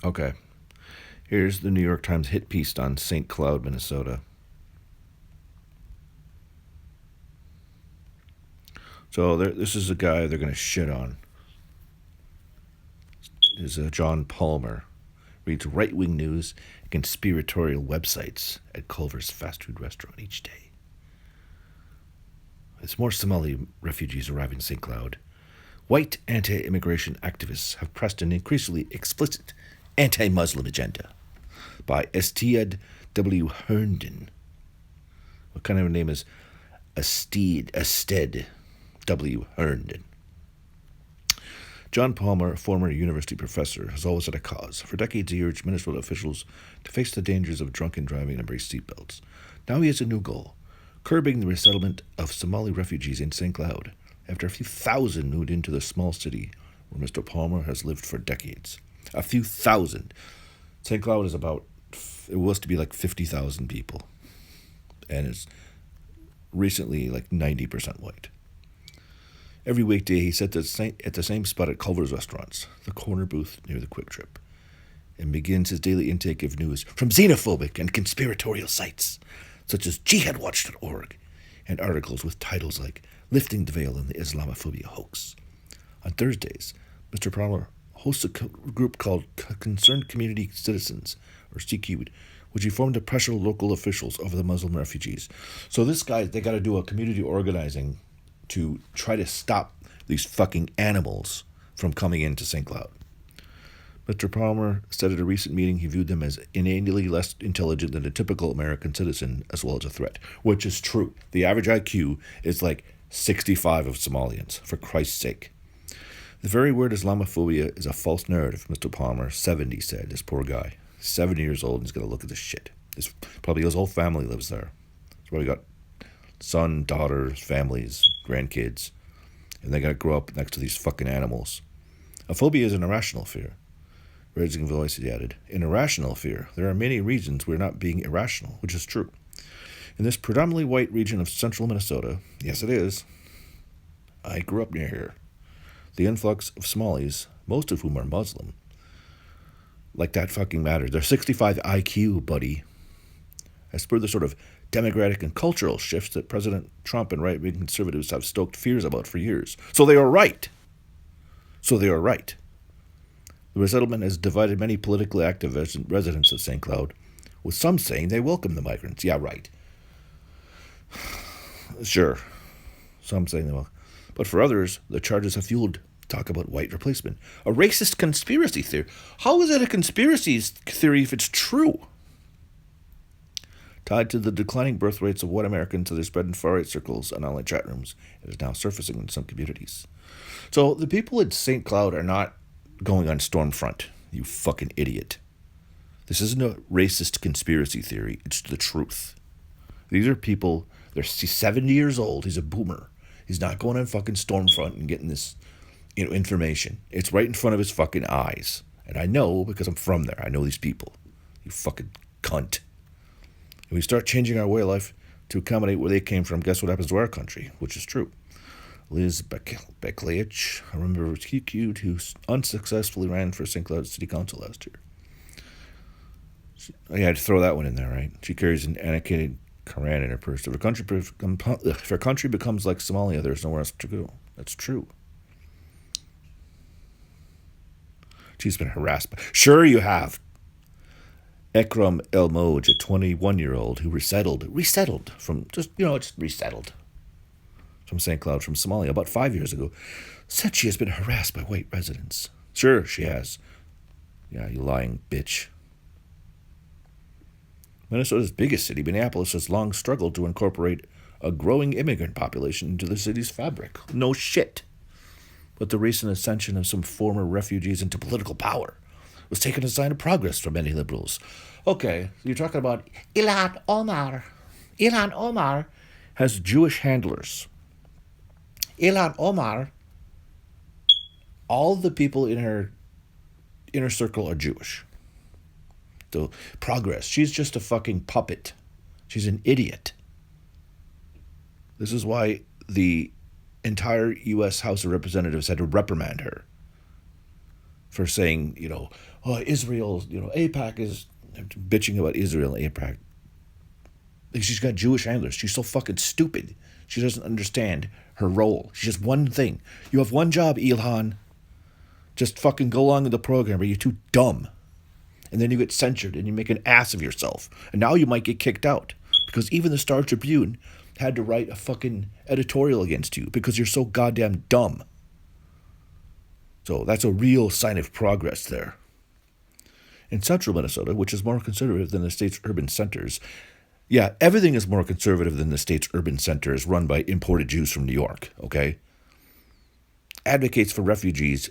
Okay, here's the New York Times hit piece on St. Cloud, Minnesota. So this is a guy they're going to shit on. Is John Palmer. Reads right-wing news and conspiratorial websites at Culver's fast food restaurant each day. As more Somali refugees arrive in St. Cloud, white anti-immigration activists have pressed an increasingly explicit anti-Muslim agenda by Estiad W. Herndon. What kind of a name is Ested W. Herndon? John Palmer, a former university professor, has always had a cause. For decades, he urged Minnesota officials to face the dangers of drunken driving and embrace seatbelts. Now he has a new goal: curbing the resettlement of Somali refugees in St. Cloud, after a few thousand moved into the small city where Mr. Palmer has lived for decades. A few thousand. St. Cloud is it was to be like 50,000 people, and it's recently like 90% white. Every weekday, he sat at the same spot at Culver's restaurants, the corner booth near the Quick Trip, and begins his daily intake of news from xenophobic and conspiratorial sites, such as jihadwatch.org, and articles with titles like Lifting the Veil in the Islamophobia Hoax. On Thursdays, Mr. Palmer hosts a group called Concerned Community Citizens, or CQ, which he formed to pressure local officials over the Muslim refugees. So this guy, they got to do a community organizing to try to stop these fucking animals from coming into St. Cloud. Mr. Palmer said at a recent meeting he viewed them as inanely less intelligent than a typical American citizen, as well as a threat, which is true. The average IQ is like 65 of Somalians, for Christ's sake. The very word Islamophobia is a false narrative, Mr. Palmer, 70, said. This poor guy, 70 years old, and he's going to look at this shit. Probably his whole family lives there. He's probably got son, daughters, families, grandkids, and they got to grow up next to these fucking animals. A phobia is an irrational fear. Raising voice, he added. In irrational fear, there are many reasons we're not being irrational, which is true. In this predominantly white region of central Minnesota, yes it is, I grew up near here, the influx of Somalis, most of whom are Muslim, like that fucking matters. They're 65 IQ, buddy, has spurred the sort of democratic and cultural shifts that President Trump and right-wing conservatives have stoked fears about for years. So they are right. The resettlement has divided many politically active residents of St. Cloud, with some saying they welcome the migrants. Yeah, right. Sure. Some saying they welcome. But for others, the charges have fueled talk about white replacement. A racist conspiracy theory. How is it a conspiracy theory if it's true? Tied to the declining birth rates of white Americans that are spread in far-right circles and online chat rooms, it is now surfacing in some communities. So the people in St. Cloud are not going on Stormfront, you fucking idiot. This isn't a racist conspiracy theory, it's the truth. These are people, he's 70 years old, he's a boomer. He's not going on fucking Stormfront and getting this, information. It's right in front of his fucking eyes. And I know because I'm from there. I know these people. You fucking cunt. And we start changing our way of life to accommodate where they came from, guess what happens to our country? Which is true. Liz Beklich, a member of QQ, who unsuccessfully ran for St. Cloud City Council last year. I had to throw that one in there, right? She carries an annotated Quran in her purse. If her country becomes like Somalia, there's nowhere else to go. That's true. She's been harassed. Sure you have. Ekram El Moj, a 21-year-old who resettled from St. Cloud from Somalia about 5 years ago, said she has been harassed by white residents. Sure, she has. Yeah, you lying bitch. Minnesota's biggest city, Minneapolis, has long struggled to incorporate a growing immigrant population into the city's fabric. No shit. But the recent ascension of some former refugees into political power was taken as a sign of progress for many liberals. Okay, you're talking about Ilhan Omar. Ilhan Omar has Jewish handlers. Ilhan Omar, all the people in her inner circle are Jewish. So, progress. She's just a fucking puppet. She's an idiot. This is why the entire U.S. House of Representatives had to reprimand her for saying, oh, Israel, AIPAC is bitching about Israel and AIPAC. She's got Jewish anglers. She's so fucking stupid. She doesn't understand her role. She's just one thing. You have one job, Ilhan. Just fucking go along with the program, or you're too dumb. And then you get censored and you make an ass of yourself. And now you might get kicked out. Because even the Star Tribune had to write a fucking editorial against you because you're so goddamn dumb. So that's a real sign of progress there. In central Minnesota, which is more conservative than the state's urban centers, yeah, everything is more conservative than the state's urban centers run by imported Jews from New York, okay? Advocates for refugees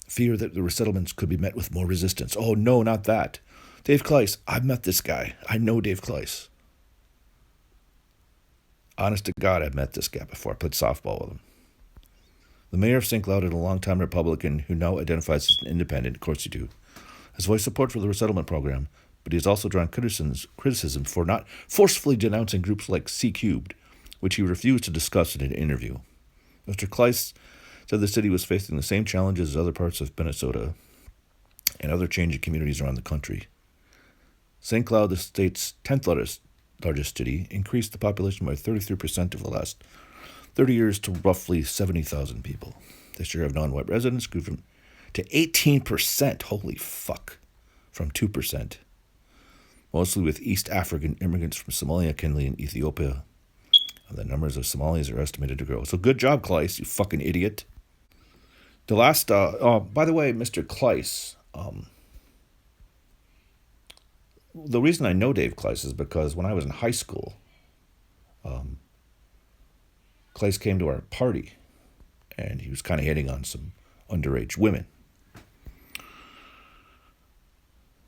fear that the resettlements could be met with more resistance. Oh, no, not that. Dave Kleiss, I've met this guy. I know Dave Kleiss. Honest to God, I've met this guy before. I played softball with him. The mayor of St. Cloud is a longtime Republican who now identifies as an independent, of course you do, has voiced support for the resettlement program, but he has also drawn criticism for not forcefully denouncing groups like C-Cubed, which he refused to discuss in an interview. Mr. Kleiss said the city was facing the same challenges as other parts of Minnesota and other changing communities around the country. St. Cloud, the state's 10th largest city, increased the population by 33% over the last 30 years to roughly 70,000 people. The share of non-white residents grew to 18%, holy fuck, from 2%. Mostly with East African immigrants from Somalia, Kenya, and Ethiopia. And the numbers of Somalis are estimated to grow. So good job, Kleiss, you fucking idiot. The last, by the way, Mr. Kleiss, the reason I know Dave Kleiss is because when I was in high school, Kleiss came to our party, and he was kind of hitting on some underage women.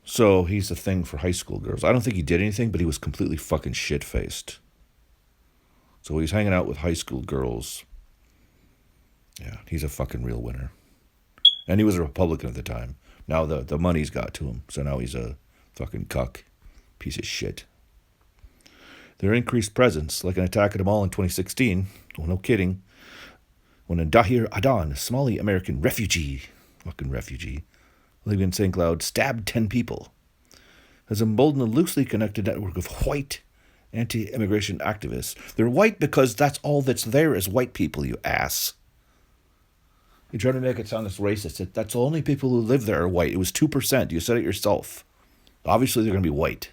So he's a thing for high school girls. I don't think he did anything, but he was completely fucking shit-faced. So he's hanging out with high school girls. Yeah, he's a fucking real winner. And he was a Republican at the time. Now the money's got to him, so now he's a fucking cuck. Piece of shit. Their increased presence, like an attack at a mall in 2016, well, no kidding, when a Dahir Adan, a Somali-American refugee, living in St. Cloud, stabbed 10 people, has emboldened a loosely connected network of white anti-immigration activists. They're white because that's all that's there is white people, you ass. You're trying to make it sound as racist. That's the only people who live there are white. It was 2%. You said it yourself. Obviously, they're going to be white.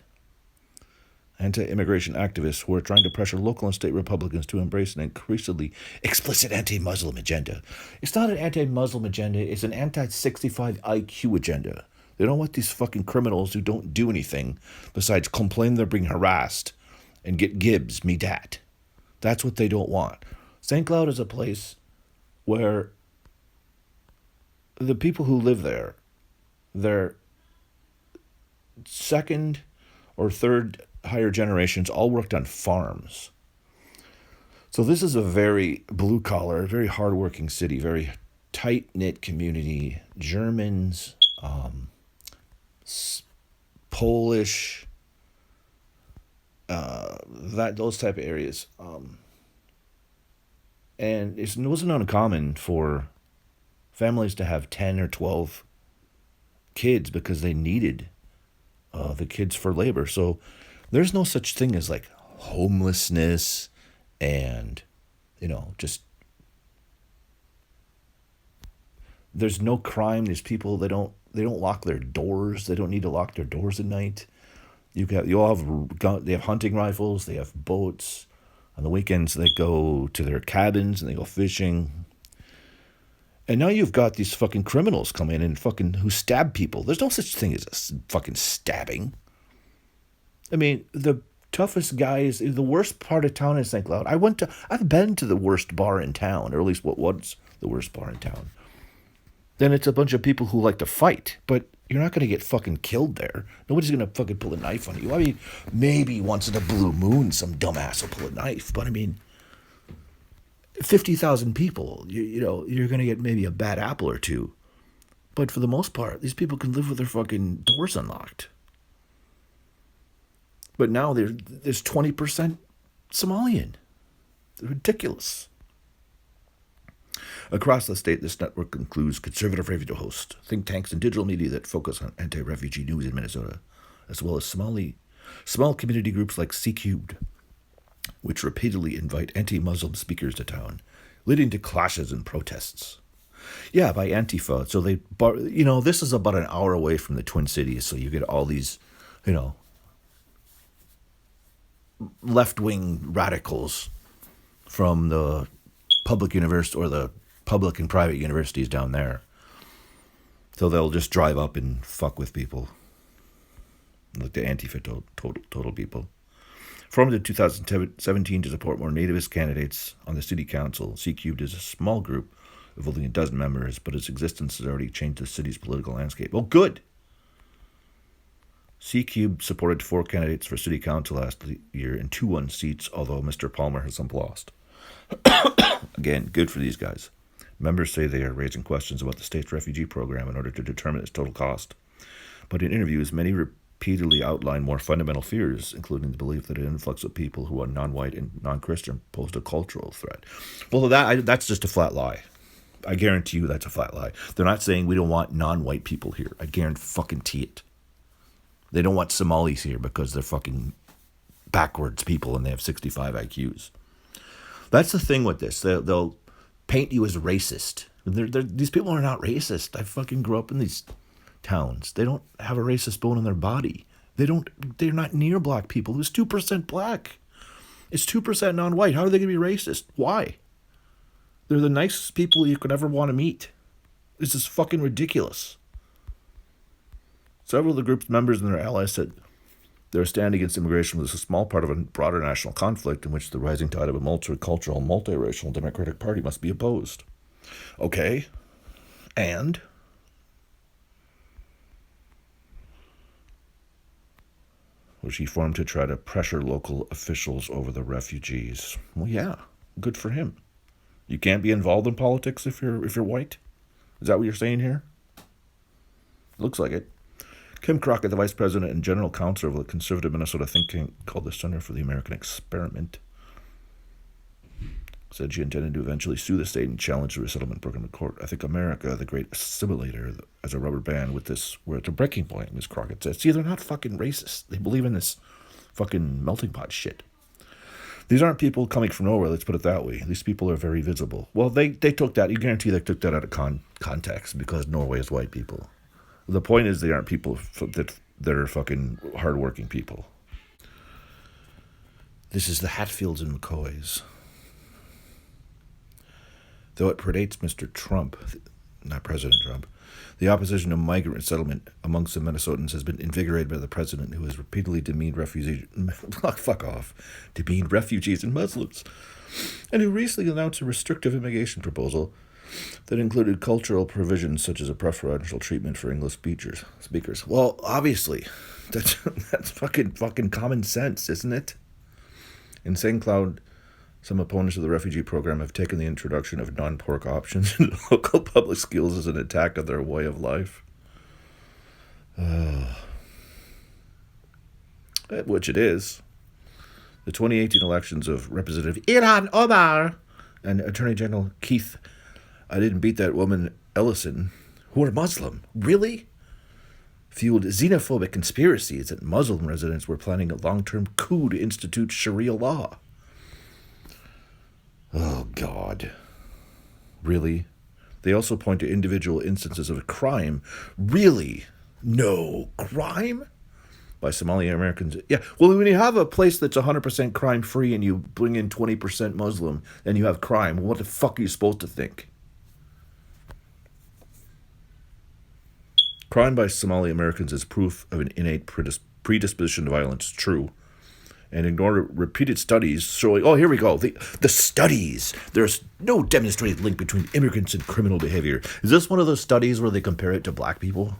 Anti-immigration activists who are trying to pressure local and state Republicans to embrace an increasingly explicit anti-Muslim agenda. It's not an anti-Muslim agenda. It's an anti-65 IQ agenda. They don't want these fucking criminals who don't do anything besides complain they're being harassed and get Gibbs, me dat. That's what they don't want. St. Cloud is a place where the people who live there, they're second or third higher generations, all worked on farms. So this is a very blue-collar, very hardworking city, very tight-knit community. Germans, Polish, those type of areas. And it wasn't uncommon for families to have 10 or 12 kids because they needed the kids for labor. So there's no such thing as like homelessness and, just there's no crime. There's people they don't lock their doors. They don't need to lock their doors at night. They have hunting rifles. They have boats. On the weekends they go to their cabins and they go fishing. And now you've got these fucking criminals come in and who stab people. There's no such thing as a fucking stabbing. I mean, the toughest guys, the worst part of town is St. Cloud. I've been to the worst bar in town, or at least what was the worst bar in town. Then it's a bunch of people who like to fight, but you're not going to get fucking killed there. Nobody's going to fucking pull a knife on you. I mean, maybe once in a blue moon some dumbass will pull a knife, but I mean, 50,000 people, you're going to get maybe a bad apple or two. But for the most part, these people can live with their fucking doors unlocked. But now there's 20% Somalian. They're ridiculous. Across the state, this network includes conservative radio hosts, think tanks, and digital media that focus on anti-refugee news in Minnesota, as well as small community groups like C Cubed, which repeatedly invite anti-Muslim speakers to town, leading to clashes and protests. Yeah, by Antifa. So this is about an hour away from the Twin Cities, so you get all these, left-wing radicals from the public university or the public and private universities down there. So they'll just drive up and fuck with people, like the Antifa total people. Formed in 2017 to support more nativist candidates on the city council, C Cubed is a small group of only a dozen members, but its existence has already changed the city's political landscape. Oh, good! C Cubed supported 4 candidates for city council last year and 2 won seats, although Mr. Palmer has some lost. Again, good for these guys. Members say they are raising questions about the state's refugee program in order to determine its total cost. But in interviews, many repeatedly outline more fundamental fears, including the belief that an influx of people who are non-white and non-Christian posed a cultural threat. Well, that's just a flat lie. I guarantee you that's a flat lie. They're not saying we don't want non-white people here. I guarantee it. They don't want Somalis here because they're fucking backwards people and they have 65 IQs. That's the thing with this. They'll paint you as racist. These people are not racist. I fucking grew up in these towns. They don't have a racist bone in their body. They're not near black people. It was 2% black. It's 2% non-white. How are they going to be racist? Why? They're the nicest people you could ever want to meet. This is fucking ridiculous. Several of the group's members and their allies said their stand against immigration was a small part of a broader national conflict in which the rising tide of a multicultural, multiracial Democratic Party must be opposed. Okay. And? Was he formed to try to pressure local officials over the refugees? Well, yeah. Good for him. You can't be involved in politics if you're white? Is that what you're saying here? Looks like it. Kim Crockett, the vice president and general counsel of the conservative Minnesota think tank called the Center for the American Experiment, said she intended to eventually sue the state and challenge the resettlement program in court. I think America, the great assimilator, as a rubber band with this, we're at a breaking point, Ms. Crockett said. See, they're not fucking racist. They believe in this fucking melting pot shit. These aren't people coming from nowhere, let's put it that way. These people are very visible. Well, they took that, you guarantee they took that out of context because Norway is white people. The point is they aren't people that are fucking hardworking people. This is the Hatfields and McCoys. Though it predates Mr. Trump, not President Trump, the opposition to migrant settlement amongst the Minnesotans has been invigorated by the president, who has repeatedly demeaned refugees and Muslims, and who recently announced a restrictive immigration proposal that included cultural provisions such as a preferential treatment for English speakers. Well, obviously, that's fucking common sense, isn't it? In St. Cloud, some opponents of the refugee program have taken the introduction of non-pork options in local public schools as an attack on their way of life. Which it is. The 2018 elections of Representative Ilhan Omar and Attorney General Keith I didn't beat that woman, Ellison, who are Muslim. Really? Fueled xenophobic conspiracies that Muslim residents were planning a long-term coup to institute Sharia law. Oh, God. Really? They also point to individual instances of crime. Really? No crime? By Somali Americans. Yeah, well, when you have a place that's 100% crime-free and you bring in 20% Muslim, and you have crime, what the fuck are you supposed to think? Crime by Somali Americans is proof of an innate predisposition to violence. True. And ignore repeated studies showing, oh, here we go, the studies. There's no demonstrated link between immigrants and criminal behavior. Is this one of those studies where they compare it to black people?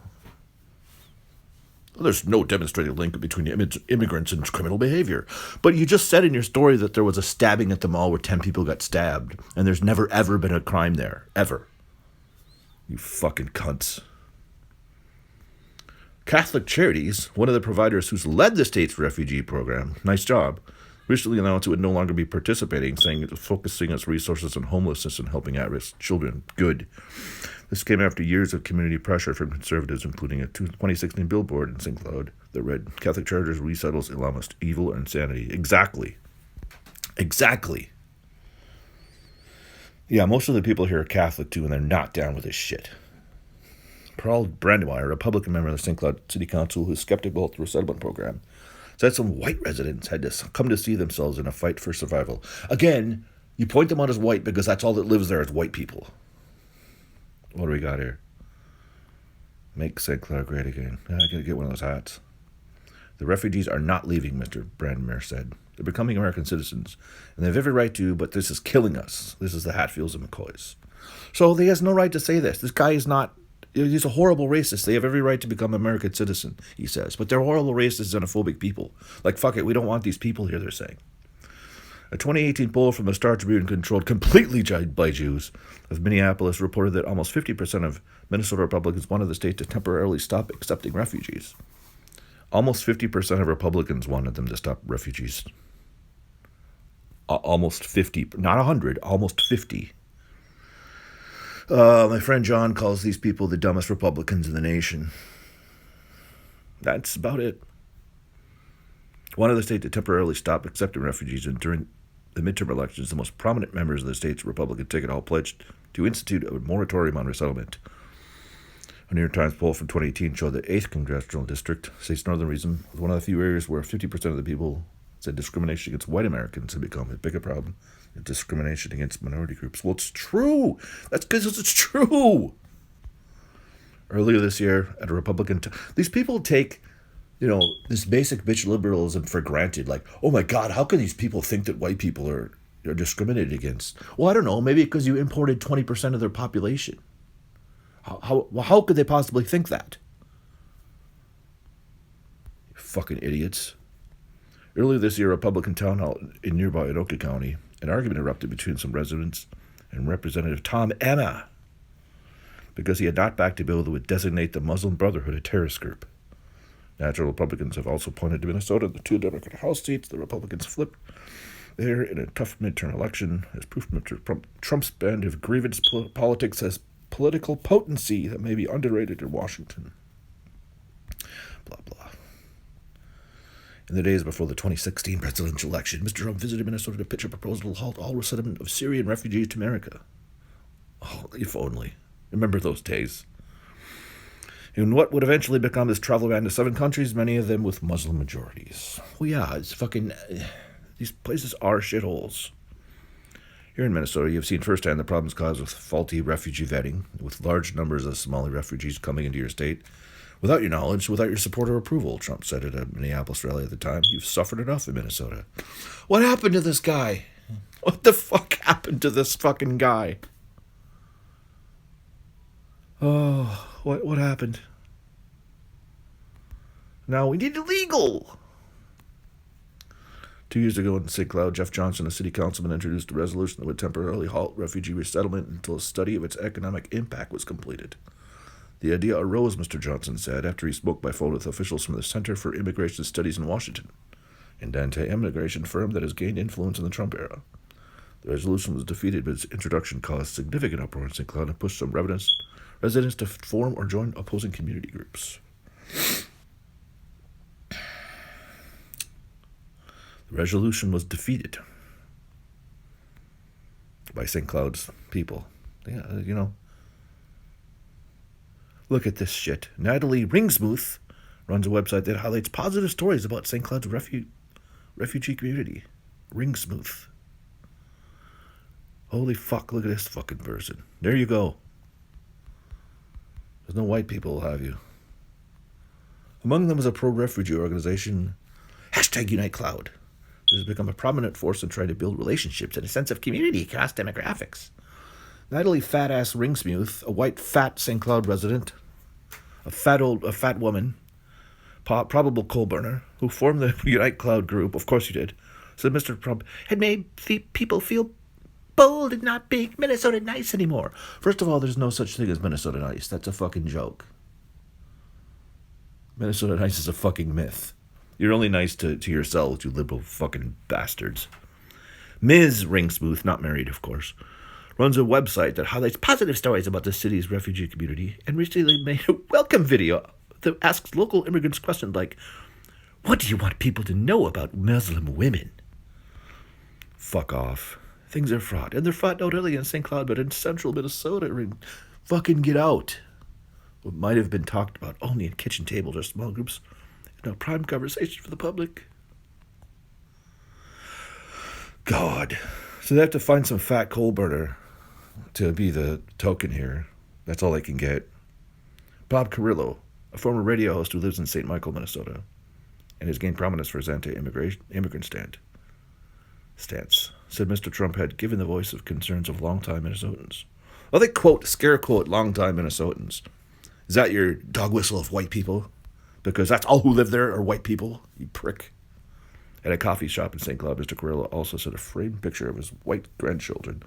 Well, there's no demonstrated link between immigrants and criminal behavior. But you just said in your story that there was a stabbing at the mall where 10 people got stabbed, and there's never, ever been a crime there. Ever. You fucking cunts. Catholic Charities, one of the providers who's led the state's refugee program, nice job, recently announced it would no longer be participating, saying it was focusing its resources on homelessness and helping at-risk children. Good. This came after years of community pressure from conservatives, including a 2016 billboard in St. Cloud that read, "Catholic Charters resettles Islamist evil or insanity." Exactly. Exactly. Yeah, most of the people here are Catholic too, and they're not down with this shit. Paul Brandmeier, a Republican member of the St. Cloud City Council who is skeptical of the resettlement program, said some white residents had to come to see themselves in a fight for survival. Again, you point them out as white because that's all that lives there is white people. What do we got here? Make St. Cloud great again. I gotta get one of those hats. The refugees are not leaving, Mr. Brandmeier said. They're becoming American citizens, and they have every right to, but this is killing us. This is the Hatfields and McCoys. So he has no right to say this. This guy is not... He's a horrible racist. They have every right to become American citizen, he says. But they're horrible racist, xenophobic people. Like, fuck it, we don't want these people here, they're saying. A 2018 poll from the Star Tribune, controlled completely by Jews, of Minneapolis reported that almost 50% of Minnesota Republicans wanted the state to temporarily stop accepting refugees. Almost 50% of Republicans wanted them to stop refugees. Almost 50, not 100, almost 50. My friend John calls these people the dumbest Republicans in the nation. That's about it. Wanted the state to temporarily stop accepting refugees, and during the midterm elections, the most prominent members of the state's Republican ticket all pledged to institute a moratorium on resettlement. A New York Times poll from 2018 showed that 8th Congressional District, state's northern region, was one of the few areas where 50% of the people said discrimination against white Americans had become a bigger problem than discrimination against minority groups. Well, it's true. That's because it's true. Earlier this year, at a Republican... these people take, this basic bitch liberalism for granted. Like, oh my God, how can these people think that white people are discriminated against? Well, I don't know. Maybe because you imported 20% of their population. How could they possibly think that? You fucking idiots. Earlier this year, a Republican town hall in nearby Anoka County, an argument erupted between some residents and Representative Tom Emma because he had not backed a bill that would designate the Muslim Brotherhood a terrorist group. Natural Republicans have also pointed to Minnesota, the 2 Democratic House seats the Republicans flipped there in a tough midterm election as proof of Trump's band of grievance politics has political potency that may be underrated in Washington. Blah, blah. In the days before the 2016 presidential election, Mr. Trump visited Minnesota to pitch a proposal to halt all resettlement of Syrian refugees to America. Oh, if only. Remember those days. In what would eventually become his travel ban to 7 countries, many of them with Muslim majorities. Well, yeah, it's fucking... these places are shitholes. Here in Minnesota, you've seen firsthand the problems caused with faulty refugee vetting, with large numbers of Somali refugees coming into your state. Without your knowledge, without your support or approval, Trump said at a Minneapolis rally at the time. You've suffered enough in Minnesota. What happened to this guy? What the fuck happened to this fucking guy? Oh, what happened? Now we need illegal. 2 years ago in St. Cloud, Jeff Johnson, a city councilman, introduced a resolution that would temporarily halt refugee resettlement until a study of its economic impact was completed. The idea arose, Mr. Johnson said, after he spoke by phone with officials from the Center for Immigration Studies in Washington, an anti-immigration firm that has gained influence in the Trump era. The resolution was defeated, but its introduction caused significant uproar in St. Cloud and pushed some residents to form or join opposing community groups. The resolution was defeated by St. Cloud's people. Yeah, Look at this shit. Natalie Ringsmuth runs a website that highlights positive stories about St. Cloud's refugee community. Ringsmuth. Holy fuck, look at this fucking person. There you go. There's no white people will have you. Among them is a pro-refugee organization, #UniteCloud. This has become a prominent force in trying to build relationships and a sense of community across demographics. Natalie Fat-Ass Ringsmuth, a white fat St. Cloud resident, a fat woman, probable coal burner, who formed the Unite Cloud group, of course you did, said Mr. Trump had made people feel bold and not make Minnesota nice anymore. First of all, there's no such thing as Minnesota nice. That's a fucking joke. Minnesota nice is a fucking myth. You're only nice to yourselves, you liberal fucking bastards. Ms. Ringsmooth, not married, of course, runs a website that highlights positive stories about the city's refugee community and recently made a welcome video that asks local immigrants questions like, what do you want people to know about Muslim women? Fuck off. Things are fraught, and they're fraught not only in St. Cloud, but in central Minnesota. Fucking get out. What might have been talked about only in kitchen tables or small groups is now prime conversation for the public. God. So they have to find some fat coal burner to be the token here. That's all they can get. Bob Carrillo, a former radio host who lives in St. Michael, Minnesota, and has gained prominence for his anti-immigrant stance, said Mr. Trump had given the voice of concerns of longtime Minnesotans. Well, they scare quote, longtime Minnesotans. Is that your dog whistle of white people? Because that's all who live there are white people, you prick. At a coffee shop in St. Cloud, Mr. Carrillo also sent a framed picture of his white grandchildren.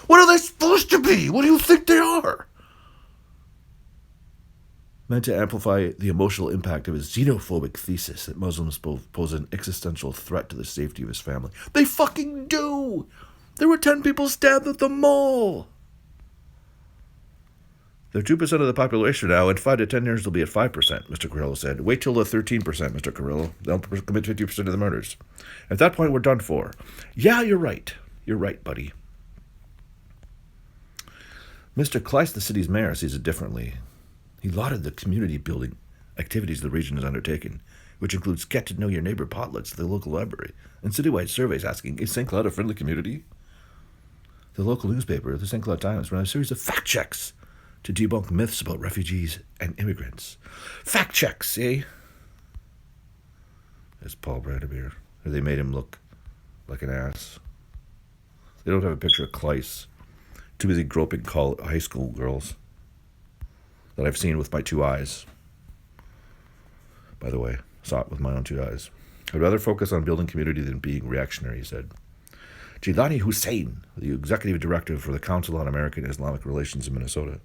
What are they supposed to be? What do you think they are? Meant to amplify the emotional impact of his xenophobic thesis that Muslims pose an existential threat to the safety of his family. They fucking do! There were 10 people stabbed at the mall! They're 2% of the population now. In 5 to 10 years, they'll be at 5%, Mr. Carrillo said. Wait till they're 13%, Mr. Carrillo. They'll commit 50% of the murders. At that point, we're done for. Yeah, you're right. You're right, buddy. Mr. Kleiss, the city's mayor, sees it differently. He lauded the community-building activities the region has undertaken, which includes get-to-know-your-neighbor potlucks at the local library and citywide surveys asking, is St. Cloud a friendly community? The local newspaper, the St. Cloud Times, ran a series of fact checks to debunk myths about refugees and immigrants. Fact checks, eh? As Paul Brandemeer. They made him look like an ass. They don't have a picture of Kleiss. Too busy groping high school girls that I've seen with my 2 eyes. By the way, saw it with my own 2 eyes. I'd rather focus on building community than being reactionary, he said. Jilani Hussain, the executive director for the Council on American Islamic Relations in Minnesota,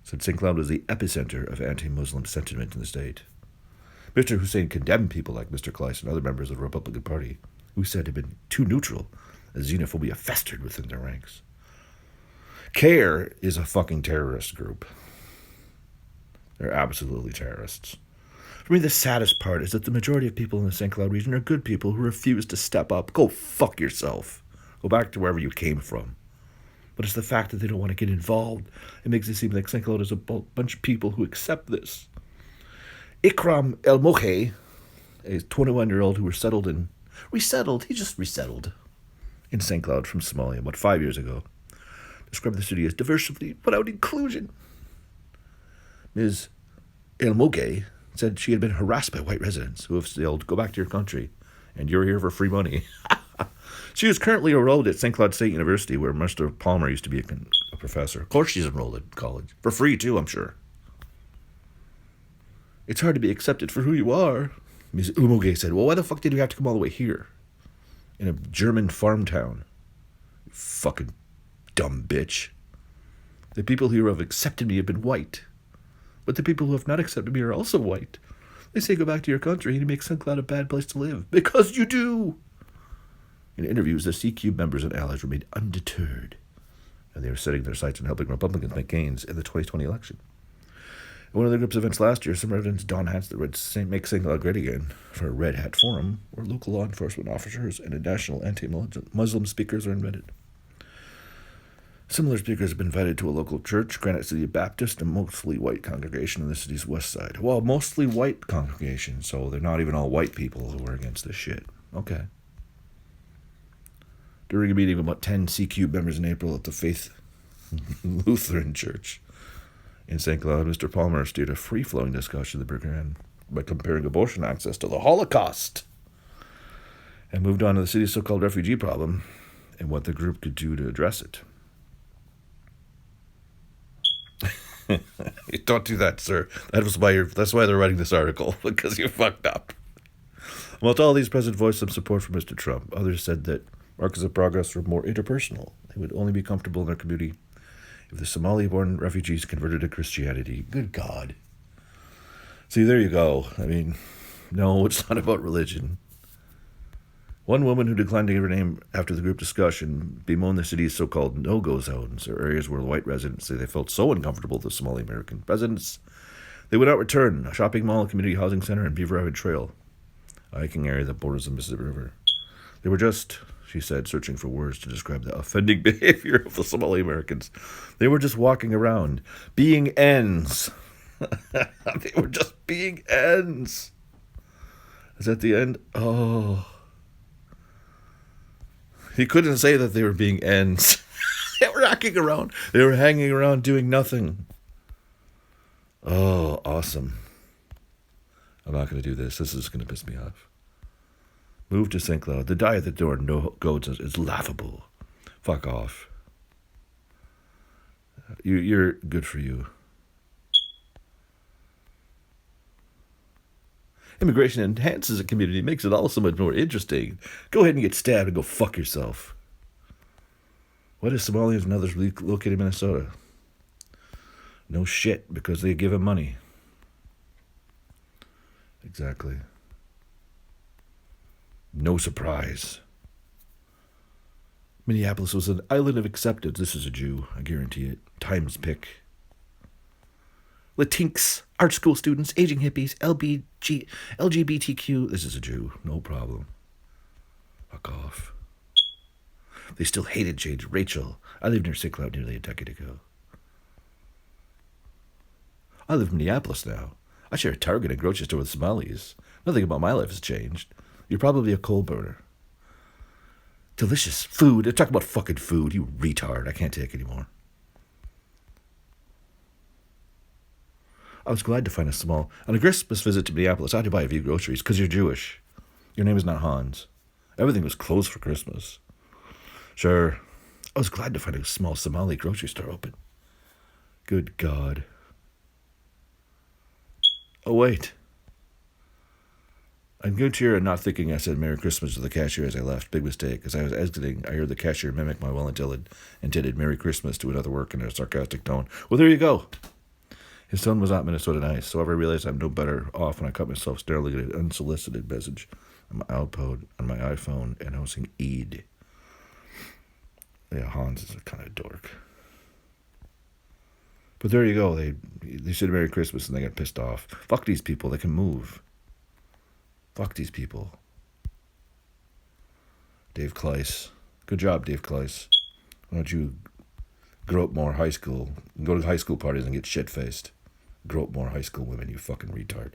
said St. Cloud was the epicenter of anti-Muslim sentiment in the state. Mr. Hussain condemned people like Mr. Kleiss and other members of the Republican Party, who said had been too neutral as xenophobia festered within their ranks. CARE is a fucking terrorist group. They're absolutely terrorists. For me, the saddest part is that the majority of people in the St. Cloud region are good people who refuse to step up. Go fuck yourself. Go back to wherever you came from. But it's the fact that they don't want to get involved. It makes it seem like St. Cloud is a bunch of people who accept this. Ikram El Mohe, a 21-year-old who he just resettled in St. Cloud from Somalia about 5 years ago, described the city as diversity without inclusion. Ms. El Moge said she had been harassed by white residents who have said, go back to your country, and you're here for free money. She is currently enrolled at St. Cloud State University, where Mr. Palmer used to be a professor. Of course she's enrolled at college. For free, too, I'm sure. It's hard to be accepted for who you are, Ms. Umoge said. Well, why the fuck did you have to come all the way here? In a German farm town? You fucking dumb bitch. The people here who have accepted me have been white. But the people who have not accepted me are also white. They say go back to your country and you make St. Cloud a bad place to live. Because you do! In interviews, the CQ members and allies remained undeterred, and they are setting their sights on helping Republicans make gains in the 2020 election. At one of the group's events last year, some residents donned hats that read Make St. Cloud Great Again for a Red Hat Forum, where local law enforcement officers and national anti-Muslim speakers are invited. Similar speakers have been invited to a local church, Granite City Baptist, a mostly white congregation on the city's west side. Well, mostly white congregation, so they're not even all white people who are against this shit. Okay. During a meeting of about 10 CQ members in April at the Faith Lutheran Church in St. Cloud, Mr. Palmer steered a free-flowing discussion that began by comparing abortion access to the Holocaust and moved on to the city's so-called refugee problem and what the group could do to address it. Don't do that, sir. That's why they're writing this article, because you fucked up. While all these present voiced some support for Mr. Trump, others said that markers of progress were more interpersonal. They would only be comfortable in their community if the Somali-born refugees converted to Christianity. Good God. See, there you go. I mean, No, it's not about religion. One woman who declined to give her name after the group discussion bemoaned the city's so-called no-go zones, or areas where white residents say they felt so uncomfortable with the Somali American residents they would not return. A shopping mall, a community housing center, and Beaver Island Trail, a hiking area that borders the Mississippi River. They were just, she said, searching for words to describe the offending behavior of the Somali Americans. They were just walking around, being ends. They were just being ends. Is that the end? Oh. He couldn't say that they were being ends. They were hacking around. They were hanging around doing nothing. Oh, awesome. I'm not going to do this. This is going to piss me off. Move to St. Cloud. The die at the door, no goats, is laughable. Fuck off. You're good for you. Immigration enhances a community, makes it all so much more interesting. Go ahead and get stabbed and go fuck yourself. Why do Somalians and others relocate in Minnesota? No shit, because they give him money. Exactly. No surprise. Minneapolis was an island of acceptance. This is a Jew, I guarantee it. Times pick. Latinx, art school students, aging hippies, LGBTQ. This is a Jew, no problem. Fuck off. They still hated Jade Rachel. I lived near St. Cloud nearly a decade ago. I live in Minneapolis now. I share a Target and grocery store with Somalis. Nothing about my life has changed. You're probably a coal burner. Delicious food. Talk about fucking food, you retard. I can't take anymore. I was glad to find a small... On a Christmas visit to Minneapolis, I had to buy a few groceries because you're Jewish. Your name is not Hans. Everything was closed for Christmas. Sure. I was glad to find a small Somali grocery store open. Good God. Oh, wait. I'm good here and not thinking I said Merry Christmas to the cashier as I left. Big mistake. As I was exiting, I heard the cashier mimic my well-intended Merry Christmas to another worker in a sarcastic tone. Well, there you go. His tone was not Minnesota nice. However, I realized I'm no better off when I cut myself staring at an unsolicited message on my iPod, on my iPhone, announcing Eid. Yeah, Hans is a kind of dork. But there you go. They said Merry Christmas and they got pissed off. Fuck these people. They can move. Fuck these people. Dave Kleiss. Good job, Dave Kleiss. Why don't you grow up more high school, go to high school parties and get shit-faced. Grow up more high school women, you fucking retard.